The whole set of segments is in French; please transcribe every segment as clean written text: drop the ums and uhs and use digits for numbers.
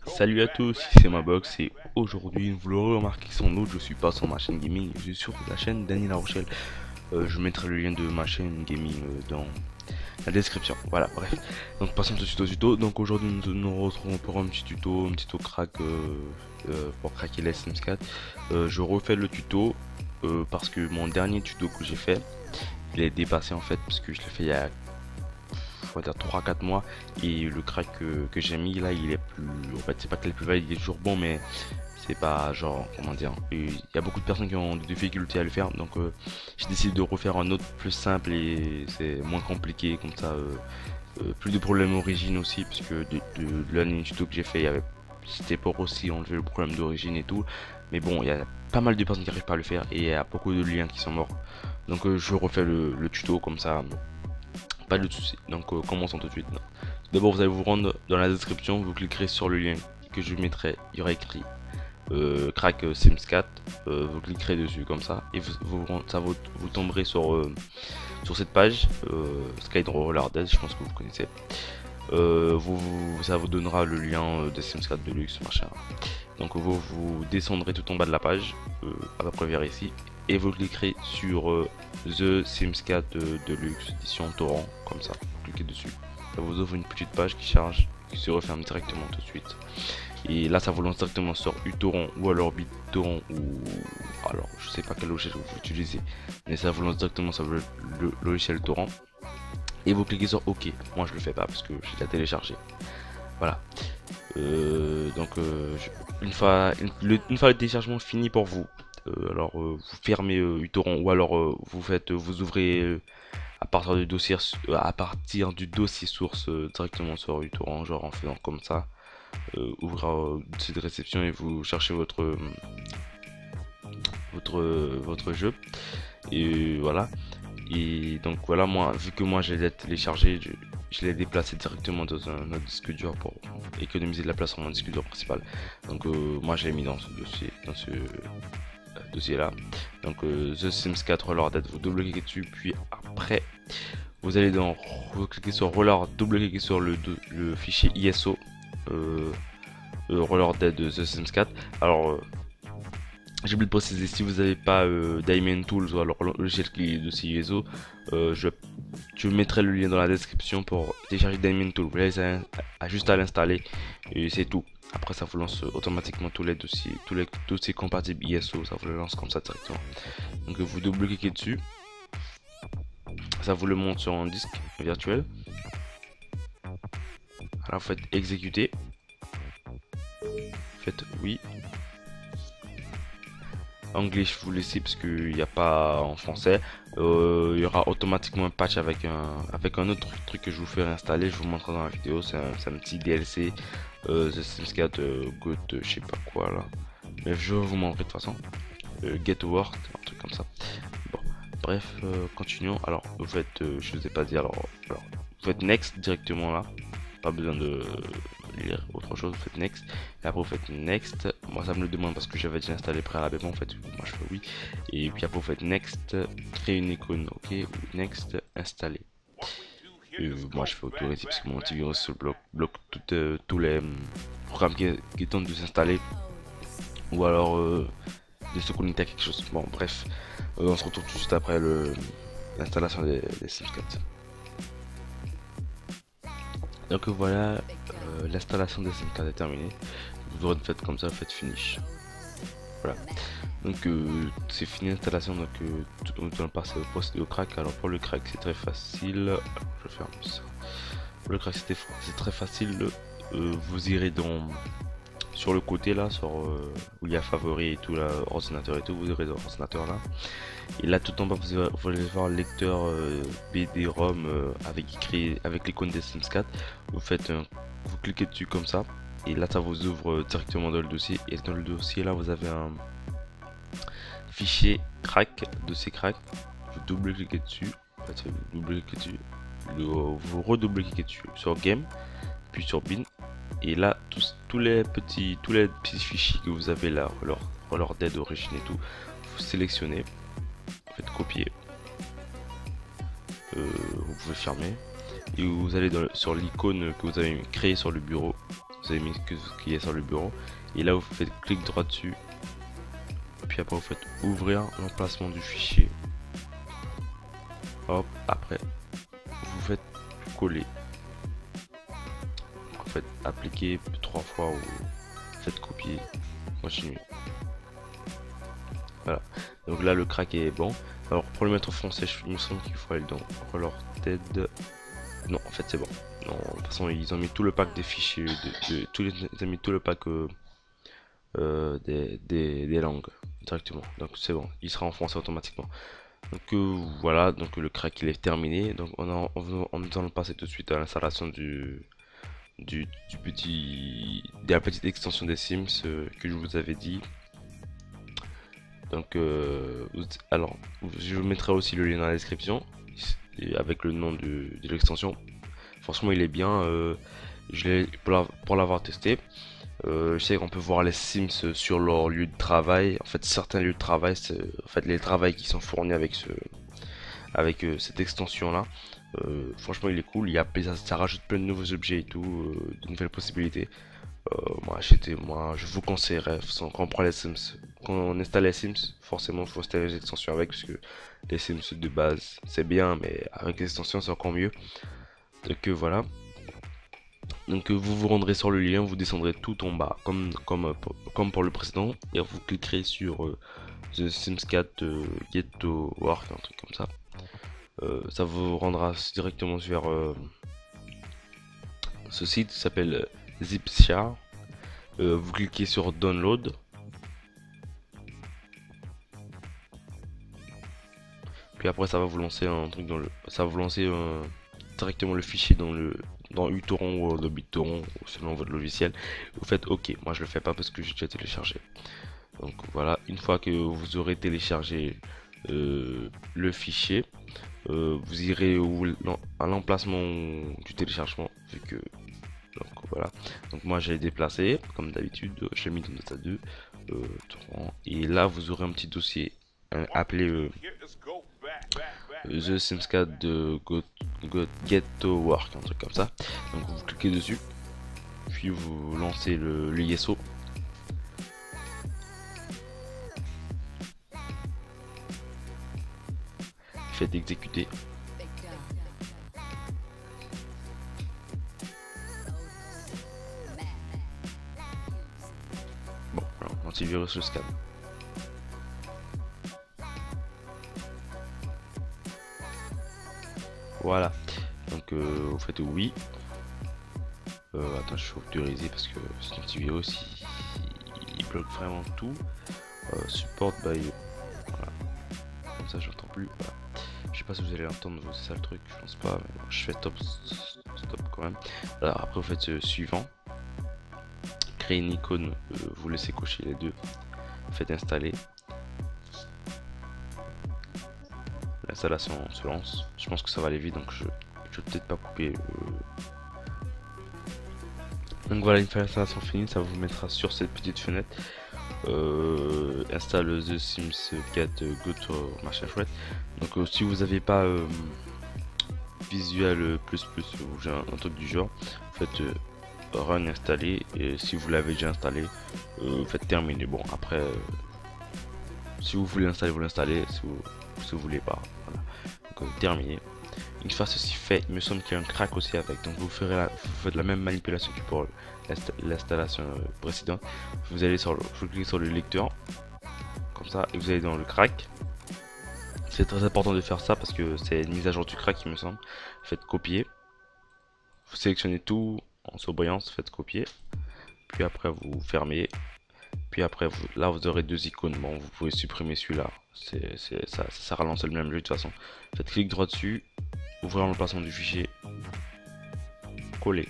Salut à tous, c'est Mabox et aujourd'hui vous l'aurez remarqué sans doute, je suis pas sur ma chaîne gaming, je suis sur la chaîne Daniel La Rochelle. Je mettrai le lien de ma chaîne gaming dans la description. Voilà, bref. Donc passons tout de suite au tuto. Donc aujourd'hui nous retrouvons pour un petit tuto crack pour craquer la Sims 4. Je refais le tuto parce que mon dernier tuto que j'ai fait, il est dépassé en fait parce que je l'ai fait il y a on va dire 3-4 mois et le crack que j'ai mis là il est plus, en fait c'est pas qu'il est plus valide, il est toujours bon mais c'est pas genre comment dire, il y a beaucoup de personnes qui ont des difficultés à le faire donc j'ai décidé de refaire un autre plus simple et c'est moins compliqué comme ça, plus de problèmes d'origine aussi puisque de l'année tuto que j'ai fait il y avait, c'était pour aussi enlever le problème d'origine et tout, mais bon il y a pas mal de personnes qui arrivent pas à le faire et il y a beaucoup de liens qui sont morts donc je refais le tuto comme ça. Pas de soucis, donc commençons tout de suite. D'abord vous allez vous rendre dans la description, vous cliquerez sur le lien que je mettrai, il y aura écrit crack Sims 4, vous cliquerez dessus comme ça et vous tomberez sur cette page Skydroller Dead, je pense que vous connaissez. Ça vous donnera le lien de Sims 4 Deluxe machin. Donc vous descendrez tout en bas de la page, à peu près vers ici, et vous cliquerez sur The Sims 4 Deluxe édition torrent, comme ça, vous cliquez dessus. Ça vous ouvre une petite page qui charge, qui se referme directement tout de suite. Et là ça vous lance directement sur uTorrent ou alors BitTorrent ou alors je sais pas quel logiciel vous utilisez, mais ça vous lance directement sur le logiciel torrent. Et vous cliquez sur OK. Moi je le fais pas parce que j'ai déjà téléchargé. Voilà. Une fois le téléchargement fini pour vous, vous fermez uTorrent ou alors vous ouvrez à partir du dossier source directement sur uTorrent, genre en faisant comme ça, ouvrir le site de réception et vous cherchez votre jeu et voilà. Et donc voilà, moi vu que moi j'ai téléchargé, je l'ai déplacé directement dans un autre disque dur pour économiser de la place sur mon disque dur principal. Donc moi je l'ai mis dans ce dossier là. Donc The Sims 4 Roller Dead, vous double cliquez dessus, puis après vous allez vous cliquez sur Roller, double cliquez sur le fichier ISO Roller Dead The Sims 4. Alors j'ai oublié de préciser, si vous n'avez pas Diamond Tools ou alors le logiciel qui est de ISO, je mettrai le lien dans la description pour télécharger Diamond Tools. Vous avez juste à l'installer et c'est tout. Après ça vous lance automatiquement tous les dossiers compatibles ISO, ça vous le lance comme ça directement. Donc vous double cliquez dessus, ça vous le monte sur un disque virtuel. Alors vous faites exécuter, faites oui. Anglais vous laissez parce qu'il n'y a pas en français. Il y aura automatiquement un patch avec un autre truc que je vous ferai installer, je vous montrerai dans la vidéo. C'est un petit DLC The Sims 4 Good je sais pas quoi là, mais je vous montrerai de toute façon. Get Work, un truc comme ça. Bon bref, continuons. Alors vous faites je vous ai pas dit, alors vous faites next directement là, pas besoin de lire autre chose, vous faites next et après vous faites next. Moi ça me le demande parce que j'avais déjà installé préalablement, en fait moi je fais oui, et puis après vous faites next, créer une icône, ok, ou next, installer. Moi je fais autoriser parce que mon antivirus bloque tous les programmes qui tentent de s'installer ou alors de se connecter à quelque chose. Bon bref, on se retrouve tout de suite après l'installation des Sims 4. Donc voilà, l'installation des Sims 4 est terminée. Vous aurez fait comme ça, faites finish. Voilà. Donc c'est fini l'installation. Donc nous allons passer au poste de crack. Alors pour le crack c'est très facile. Alors, je ferme ça. Pour le crack c'est très facile. Vous irez sur le côté là, où il y a favori et tout là, ordinateur et tout. Vous irez dans l'ordinateur là. Et là tout en bas vous allez voir le lecteur BD-ROM avec l'icône des Sims 4. Vous cliquez dessus comme ça et là ça vous ouvre directement dans le dossier, et dans le dossier là vous avez un fichier crack, dossier crack. Vous double cliquez dessus, en fait, vous double cliquez dessus, vous redouble cliquez dessus sur game, puis sur bin, et là tous les petits fichiers que vous avez là, leur dead origine et tout, vous sélectionnez, faites copier, vous pouvez fermer et vous allez sur l'icône que vous avez créé sur le bureau, vous avez mis que ce qui est sur le bureau. Et là vous faites clic droit dessus. Puis après vous faites ouvrir l'emplacement du fichier. Hop, après vous faites coller. Vous faites appliquer 3 fois ou faites copier, continuer. Voilà, donc là le crack est bon. Alors pour le mettre en français, il me semble qu'il faut aller dans Related. Non, en fait c'est bon. Non, de toute façon ils ont mis tout le pack des fichiers, ils ont mis tout le pack des langues directement. Donc c'est bon, il sera en français automatiquement. Donc voilà, donc le crack il est terminé. Donc on allons passer tout de suite à l'installation de la petite extension des Sims que je vous avais dit. Donc alors je vous mettrai aussi le lien dans la description avec le nom de l'extension. Franchement il est bien, je l'ai pour l'avoir testé. Je sais qu'on peut voir les Sims sur leur lieu de travail. En fait certains lieux de travail, c'est en fait les travails qui sont fournis avec cette extension là. Franchement il est cool, ça rajoute plein de nouveaux objets et tout, de nouvelles possibilités. Moi je vous conseillerais, quand on prend les Sims, quand on installe les Sims, forcément il faut installer les extensions avec, parce que les Sims de base c'est bien, mais avec les extensions c'est encore mieux. Donc voilà. Donc vous vous rendrez sur le lien, vous descendrez tout en bas, comme pour le précédent, et vous cliquerez sur The Sims 4 Get to Work, un truc comme ça. Ça vous rendra directement vers ce site qui s'appelle Zipshare. Vous cliquez sur Download. Puis après ça va vous lancer un truc ça va vous lancer directement le fichier dans uTorrent ou dans BitTorrent selon votre logiciel. Vous faites OK. Moi je le fais pas parce que j'ai déjà téléchargé. Donc voilà, une fois que vous aurez téléchargé le fichier, vous irez à l'emplacement du téléchargement, vu que donc voilà. Donc moi j'ai déplacé comme d'habitude, j'ai mis dans Data 2 et là vous aurez un petit dossier appelé The Sims 4 de Get to Work, un truc comme ça. Donc vous cliquez dessus, puis vous lancez le ISO. Faites exécuter. Bon, alors, antivirus le scan. Voilà. Donc vous faites oui. Attends, je suis autorisé parce que cet antivirus il bloque vraiment tout. Support by. Voilà. Comme ça, j'entends plus. Voilà. Je sais pas si vous allez l'entendre, c'est ça le truc, je pense pas, mais bon, je fais stop quand même. Alors après vous faites suivant, créer une icône, vous laissez cocher les deux, faites installer. L'installation se lance, je pense que ça va aller vite donc je vais peut-être pas couper. Donc voilà, une fois l'installation finie, ça vous mettra sur cette petite fenêtre. Installe The Sims 4 Go to machin chouette. Donc si vous n'avez pas Visual plus ou un truc du genre, faites run installer, et si vous l'avez déjà installé, faites terminer. Bon après si vous voulez l'installer, vous l'installez, si vous voulez pas, voilà. Donc terminer. Une fois ceci fait, il me semble qu'il y a un crack aussi avec, donc vous faites la même manipulation que pour l'installation précédente. Vous allez vous cliquez sur le lecteur comme ça et vous allez dans le crack. C'est très important de faire ça parce que c'est une mise à jour du crack, il me semble. Faites copier, vous sélectionnez tout en surbrillance, faites copier, puis après vous fermez, puis après là vous aurez deux icônes. Bon, vous pouvez supprimer celui-là, ça relance le même jeu de toute façon. Faites clic droit dessus, ouvrir l'emplacement du fichier, coller,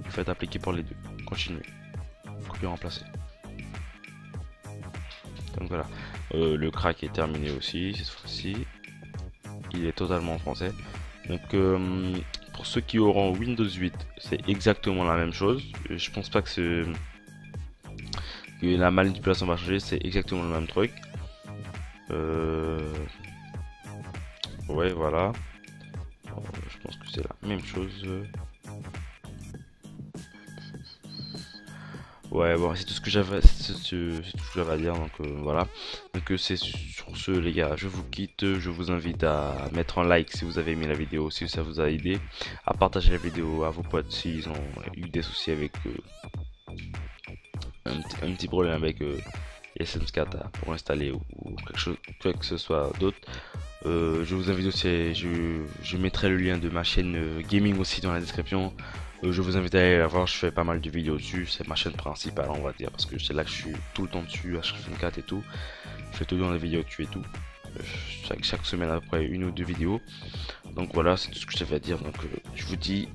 faites appliquer pour les deux, continuer, copier, remplacer. Donc voilà, le crack est terminé aussi cette fois-ci, il est totalement en français. Donc pour ceux qui auront Windows 8, c'est exactement la même chose. Je pense pas que la manipulation va changer, c'est exactement le même truc. Ouais, voilà. Je pense que c'est la même chose. Ouais, bon, c'est tout ce que j'avais, c'est tout ce que j'avais à dire. Donc voilà. Donc c'est sur ce, les gars, je vous quitte. Je vous invite à mettre un like si vous avez aimé la vidéo, si ça vous a aidé, à partager la vidéo à vos potes s'ils ont eu des soucis avec un petit problème avec SM4 pour installer ou quelque chose, quoi que ce soit d'autre. Je vous invite aussi, je mettrai le lien de ma chaîne gaming aussi dans la description. Je vous invite à aller la voir, je fais pas mal de vidéos dessus, c'est ma chaîne principale on va dire, parce que c'est là que je suis tout le temps dessus, H24 et tout. Je fais tout dans les vidéos dessus et tout. Chaque semaine après une ou deux vidéos. Donc voilà, c'est tout ce que j'avais à dire. Donc je vous dis,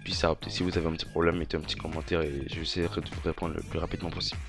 puis ça, si vous avez un petit problème, mettez un petit commentaire et j'essaierai de vous répondre le plus rapidement possible.